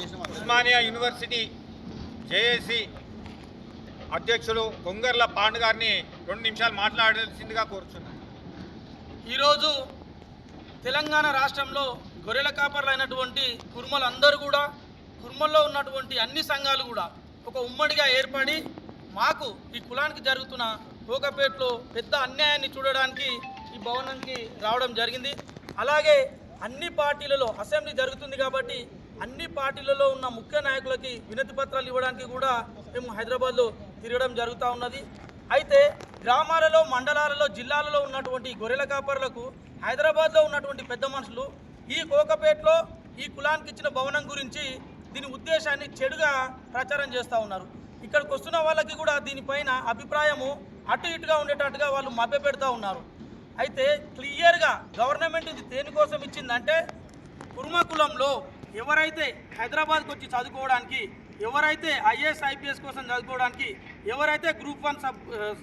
Osmania university JAC అధ్యక్షులు కొంగర్ల పాండు గారిని 2 నిమిషాలు మాట్లాడాల్సిందిగా కోరుచున్నాను. ఈరోజు తెలంగాణ రాష్ట్రంలో గొర్రెల కాపర్లైనటువంటి కుర్మలందరూ కూడా, కుర్మల్లో ఉన్నటువంటి అన్ని సంఘాలు కూడా ఒక ఉమ్మడిగా ఏర్పడి మాకు ఈ కులానికి జరుగుతున్న కోకపేటలో పెద్ద అన్యాయాన్ని చూడడానికి ఈ భవనానికి రావడం జరిగింది. అలాగే అన్ని పార్టీలలో అసెంబ్లీ జరుగుతుంది కాబట్టి అన్ని పార్టీలలో ఉన్న ముఖ్య నాయకులకి వినతి పత్రాలు ఇవ్వడానికి కూడా మేము హైదరాబాద్లో తిరగడం జరుగుతూ ఉన్నది. అయితే గ్రామాలలో, మండలాలలో, జిల్లాలలో ఉన్నటువంటి గొర్రెల కాపర్లకు హైదరాబాద్లో ఉన్నటువంటి పెద్ద మనుషులు ఈ కోకపేటలో ఈ కులానికి ఇచ్చిన భవనం గురించి దీని ఉద్దేశాన్ని చెడుగా ప్రచారం చేస్తూ ఉన్నారు. ఇక్కడికి వస్తున్న వాళ్ళకి కూడా దీనిపైన అభిప్రాయము అటు ఇటుగా ఉండేటట్టుగా వాళ్ళు మభ్యపెడతా ఉన్నారు. అయితే క్లియర్గా గవర్నమెంట్ ఇది దేనికోసం ఇచ్చిందంటే కుర్మ కులంలో ఎవరైతే హైదరాబాద్కి వచ్చి చదువుకోవడానికి, ఎవరైతే ఐఏఎస్ ఐపీఎస్ కోసం చదువుకోవడానికి, ఎవరైతే గ్రూప్ 1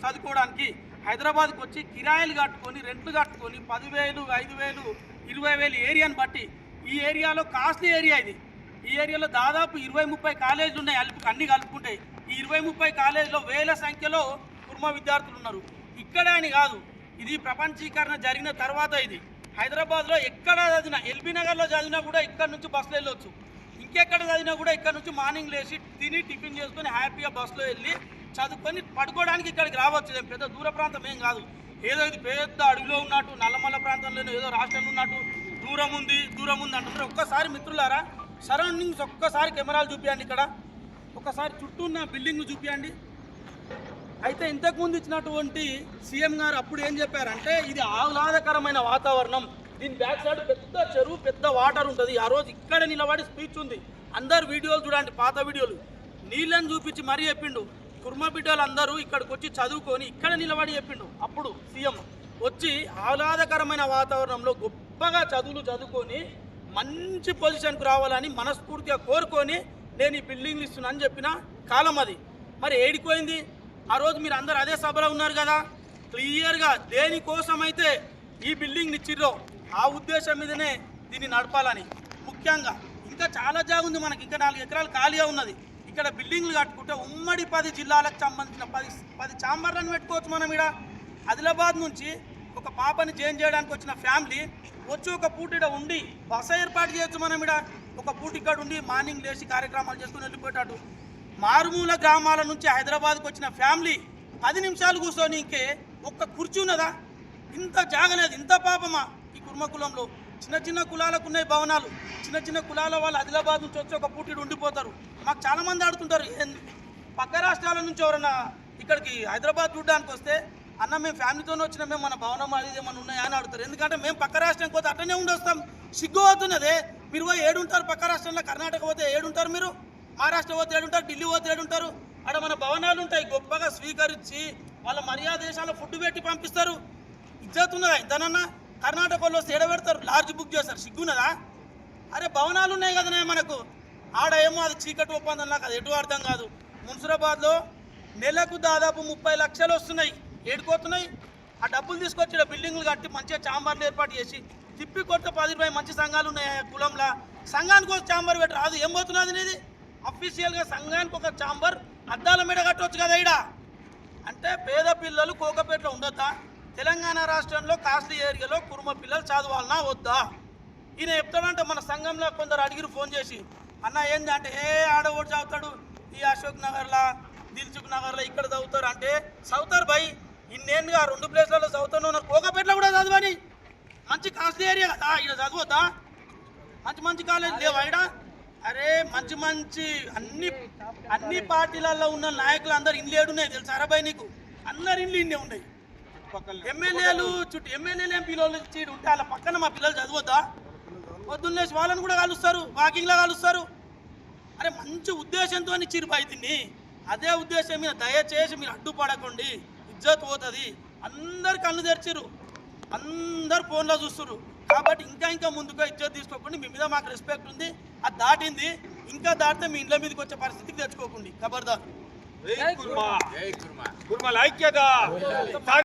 చదువుకోవడానికి హైదరాబాద్కి వచ్చి కిరాయిలు కట్టుకొని, రెంట్లు కట్టుకొని 10,000, 5,000, 20,000 ఏరియాని బట్టి, ఈ ఏరియాలో కాస్ట్లీ ఏరియా ఇది. ఈ ఏరియాలో దాదాపు 20-30 కాలేజీలు ఉన్నాయి, అన్ని కలుపుకుంటాయి. ఈ 20-30 కాలేజీలో వేల సంఖ్యలో కుర్మ విద్యార్థులు ఉన్నారు. ఇక్కడే అని కాదు, ఇది ప్రపంచీకరణ జరిగిన తర్వాత ఇది హైదరాబాద్లో ఎక్కడ చదివినా, ఎల్బీ నగర్లో చదివినా కూడా ఇక్కడ నుంచి బస్సులో వెళ్ళొచ్చు. ఇంకెక్కడ చదివినా కూడా ఇక్కడ నుంచి మార్నింగ్ లేచి తిని టిఫిన్ చేసుకొని హ్యాపీగా బస్సులో వెళ్ళి చదువుకొని పడుకోవడానికి ఇక్కడికి రావచ్చు. పెద్ద దూర ప్రాంతం ఏం కాదు. ఏదో ఇది పెద్ద అడవిలో ఉన్నట్టు, నల్లమల్ల ప్రాంతంలోనే ఏదో రాష్ట్రంలో ఉన్నట్టు దూరం ఉంది అంటున్నారు. ఒక్కసారి మిత్రులారా సరౌండింగ్స్ ఒక్కసారి కెమెరాలు చూపించండి, ఇక్కడ ఒక్కసారి చుట్టూ ఉన్న బిల్డింగ్ను చూపించండి. అయితే ఇంతకుముందు ఇచ్చినటువంటి సీఎం గారు అప్పుడు ఏం చెప్పారంటే ఇది ఆహ్లాదకరమైన వాతావరణం, దీని బ్యాక్ సైడ్ పెద్ద చెరువు, పెద్ద వాటర్ ఉంటుంది. ఆ రోజు ఇక్కడ నిలబడి స్పీచ్ ఉంది, అందరు వీడియోలు చూడండి, పాత వీడియోలు. నీళ్ళని చూపించి మరీ చెప్పిండు కుర్మ బిడ్డలు అందరూ ఇక్కడికి వచ్చి చదువుకొని ఇక్కడ నిలబడి చెప్పిండు. అప్పుడు సీఎం వచ్చి ఆహ్లాదకరమైన వాతావరణంలో గొప్పగా చదువుకొని మంచి పొజిషన్కు రావాలని మనస్ఫూర్తిగా కోరుకొని నేను ఈ బిల్డింగ్లు ఇస్తున్నాను అని చెప్పిన కాలం అది. మరి ఏడిపోయింది? ఆ రోజు మీరు అందరు అదే సభలో ఉన్నారు కదా. క్లియర్గా దేనికోసమైతే ఈ బిల్డింగ్ని ఇచ్చిర్రో ఆ ఉద్దేశం మీదనే దీన్ని నడపాలని. ముఖ్యంగా ఇంకా చాలా జాగా ఉంది మనకి, ఇంకా 4 ఎకరాలు ఖాళీగా ఉన్నది. ఇక్కడ బిల్డింగ్లు కట్టుకుంటే ఉమ్మడి 10 జిల్లాలకు సంబంధించిన 10 ఛాంబర్లను పెట్టుకోవచ్చు మనం. ఇక్కడ ఆదిలాబాద్ నుంచి ఒక పాపని చేంజ్ చేయడానికి వచ్చిన ఫ్యామిలీ వచ్చి ఒక పూట ఇక్కడ ఉండి బస ఏర్పాటు చేయొచ్చు మనం. ఇక్కడ ఒక పూట ఇక్కడ ఉండి మార్నింగ్ లేచి కార్యక్రమాలు చేసుకుని వెళ్ళిపోయేటట్టు. మారుమూల గ్రామాల నుంచి హైదరాబాద్కి వచ్చిన ఫ్యామిలీ 10 నిమిషాలు కూర్చొని ఇంకే ఒక్క కుర్చీ ఉన్నదా? ఇంత జాగలేదు, ఇంత పాపమా ఈ కుర్మ కులంలో? చిన్న కులాలకు ఉన్నాయి భవనాలు, చిన్న కులాల వాళ్ళు ఆదిలాబాద్ నుంచి వచ్చి ఒక పూట ఉండిపోతారు. మాకు చాలామంది ఆడుతుంటారు, పక్క రాష్ట్రాల నుంచి ఎవరైనా ఇక్కడికి హైదరాబాద్ చూడడానికి వస్తే అన్న మేము ఫ్యామిలీతోనే వచ్చినా, మేము మన భవనం అది ఏమన్నా ఉన్నాయా అని అడుగుతారు. ఎందుకంటే మేము పక్క రాష్ట్రానికి పోతే అట్టనే ఉండొస్తాం. సిగ్గు అవుతున్నదే. మీరు పోయి ఏడుంటారు పక్క రాష్ట్రంలో? కర్ణాటక పోతే ఏడుంటారు మీరు, మహారాష్ట్ర పోతే ఏడుంటారు, ఢిల్లీ పోతే ఏడుంటారు. అక్కడ మన భవనాలు ఉంటాయి, గొప్పగా స్వీకరించి వాళ్ళ మర్యాద దేశాల్లో ఫుడ్ పెట్టి పంపిస్తారు. ఇజ్జతున్నదా ఇంతనన్నా? కర్ణాటక వాళ్ళు వస్తే ఏడబెడతారు, లాడ్జ్ బుక్ చేస్తారు. సిగ్గున్నదా? అరే భవనాలు ఉన్నాయి కదనే మనకు. ఆడ ఏమో అది చీకటి ఒప్పందం నాకు అది ఎటు అర్థం కాదు. మున్సిరాబాద్లో నెలకు దాదాపు 30 లక్షలు వస్తున్నాయి. ఏడుకోతున్నాయి. ఆ డబ్బులు తీసుకొచ్చి బిల్డింగ్లు కట్టి మంచిగా ఛాంబర్లు ఏర్పాటు చేసి తిప్పి కొడితే 10-20 మంచి సంఘాలు ఉన్నాయి కులంలో. సంఘానికి ఒక ఛాంబర్ పెట్టి రాదు, ఏం పోతున్నది అనేది? అఫీషియల్గా సంఘానికి ఒక ఛాంబర్ అద్దాల మీద కట్టవచ్చు కదా ఈడ. అంటే పేద పిల్లలు కోకపేటలో ఉండొద్దా? తెలంగాణ రాష్ట్రంలో కాస్ట్లీ ఏరియాలో కుర్మ పిల్లలు చదవాలన్నా వద్దా? ఈయన చెప్తాడంటే మన సంఘంలో కొందరు అడిగిరు ఫోన్ చేసి, అన్న ఏంది అంటే ఆడవాడు చదువుతాడు ఈ అశోక్ నగర్లో, దిల్సుఖ్ నగర్లో, ఇక్కడ చదువుతారు అంటే చదువుతారు భయ్. ఇన్నేళ్ళుగా 2 ప్లేస్లలో చదువుతాను ఉన్నారు. కోకపేటలో కూడా చదవని, మంచి కాస్ట్లీ ఏరియా కదా, ఇక్కడ చదవద్దా? మంచి కాలేజ్ లేవా ఇక్కడ? అరే మంచి అన్ని పార్టీలలో ఉన్న నాయకులు అందరు ఇండ్లు ఏడున్నాయి తెలుసా అరబాయ్ నీకు? అందరు ఇండ్లు ఇన్నే ఉన్నాయి. ఎమ్మెల్యేలు ఎంపీలు చీడు ఉంటే వాళ్ళ పక్కన మా పిల్లలు చదవద్దా? పొద్దున్నేసి వాళ్ళని కూడా కలుస్తారు, వాకింగ్లో కలుస్తారు. అరే మంచి ఉద్దేశంతో చిరుబాయితిని, అదే ఉద్దేశం మీద దయచేసి మీరు అడ్డుపడకండి, ఇజ్జత్ పోతుంది. అందరు కళ్ళు తెరిచిరు, అందరు ఫోన్లో చూస్తున్నారు. కాబట్టి ఇంకా ముందుగా ఇజ్జత్ తీసుకోకండి. మీ మీద మాకు రెస్పెక్ట్ ఉంది, అది దాటింది. ఇంకా దాటితే మీ ఇంట్లో మీదకి వచ్చే పరిస్థితికి తెచ్చుకోకండి. ఖబర్దార్. కుర్మల ఐక్యత.